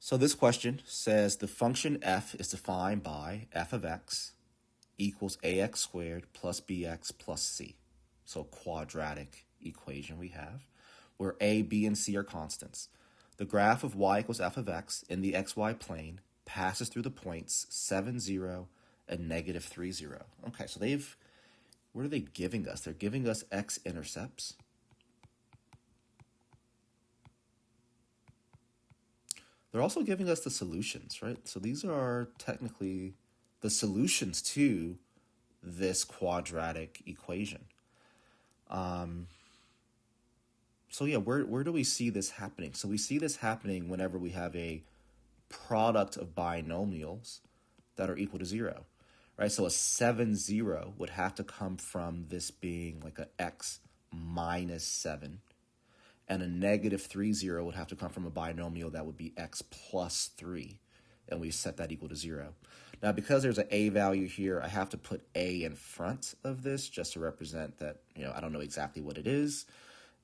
So this question says the function f is defined by f of x equals ax squared plus bx plus c. So quadratic equation we have, where a, b, and c are constants. The graph of y equals f of x in the xy plane passes through the points 7, 0, and negative 3, 0. Okay, so what are they giving us? They're giving us x-intercepts. They're also giving us the solutions, right? So these are technically the solutions to this quadratic equation. So yeah, where do we see this happening? So we see this happening whenever we have a product of binomials that are equal to 0, right? So a 7, 0 would have to come from this being like a x minus 7. And a negative 3, 0 would have to come from a binomial that would be x plus 3. And we set that equal to 0. Now, because there's an a value here, I have to put a in front of this just to represent that, I don't know exactly what it is.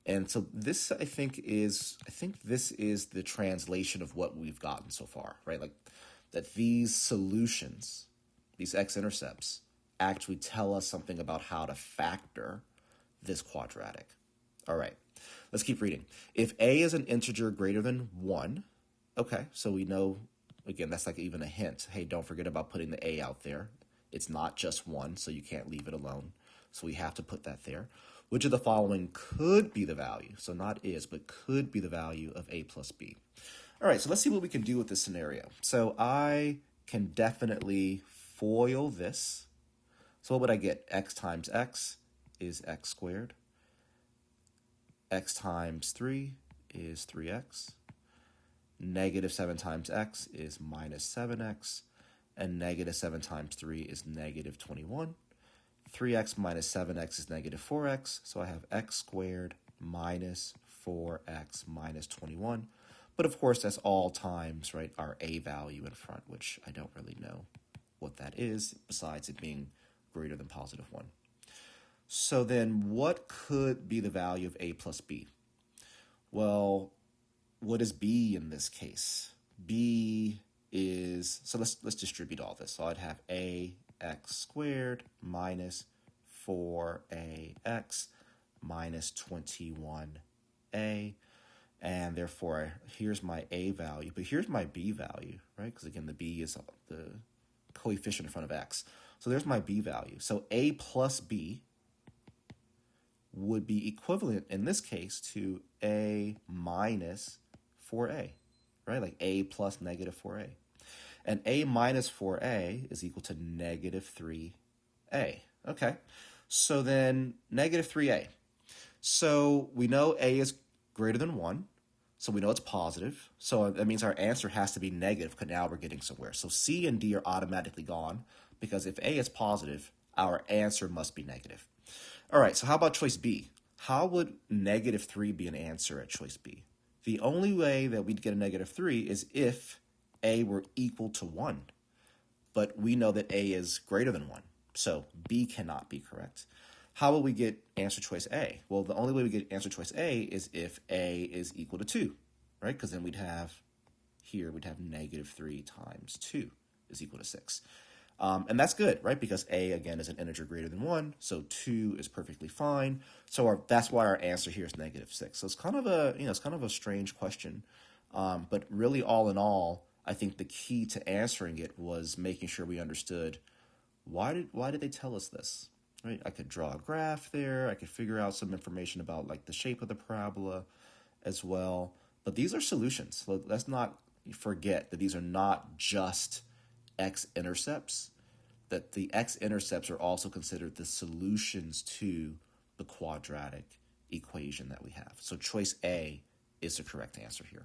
And so this, I think this is the translation of what we've gotten so far, right? Like that these solutions, these x-intercepts, actually tell us something about how to factor this quadratic. All right, let's keep reading. If a is an integer greater than 1, okay, so we know, again, that's like even a hint. Hey, don't forget about putting the a out there. It's not just 1, so you can't leave it alone. So we have to put that there. Which of the following could be the value? So not is, but could be the value of a plus b. All right, so let's see what we can do with this scenario. So I can definitely FOIL this. So what would I get? X times x is x squared. X times 3 is 3x. Negative 7 times x is minus 7x. And negative 7 times 3 is negative 21. 3x minus 7x is negative 4x. So I have x squared minus 4x minus 21. But of course, that's all times, right, our a value in front, which I don't really know what that is, besides it being greater than positive 1. So then what could be the value of a plus b? Well, what is b in this case? B is, so let's distribute all this. So I'd have ax squared minus 4ax minus 21a. And therefore, here's my a value, but here's my b value, right? Because again, the b is the coefficient in front of x. So there's my b value. So a plus b would be equivalent in this case to a minus 4a, right? Like a plus negative 4a. And a minus 4a is equal to negative 3a. Okay, so then negative 3a. So we know a is greater than 1, so we know it's positive. So that means our answer has to be negative, because now we're getting somewhere. So C and D are automatically gone, because if a is positive, our answer must be negative. All right, so how about choice B? How would negative 3 be an answer at choice B? The only way that we'd get a negative 3 is if a were equal to 1. But we know that a is greater than 1, so B cannot be correct. How will we get answer choice A? Well, the only way we get answer choice A is if a is equal to 2, right? Because then we'd have negative 3 times 2 is equal to 6. And that's good, right? Because a, again, is an integer greater than 1, so 2 is perfectly fine. So that's why our answer here is negative 6. So it's kind of a strange question. But really, all in all, I think the key to answering it was making sure we understood why did they tell us this, right? I could draw a graph there. I could figure out some information about like the shape of the parabola as well. But these are solutions. So let's not forget that these are not just x-intercepts, that the x-intercepts are also considered the solutions to the quadratic equation that we have. So choice A is the correct answer here.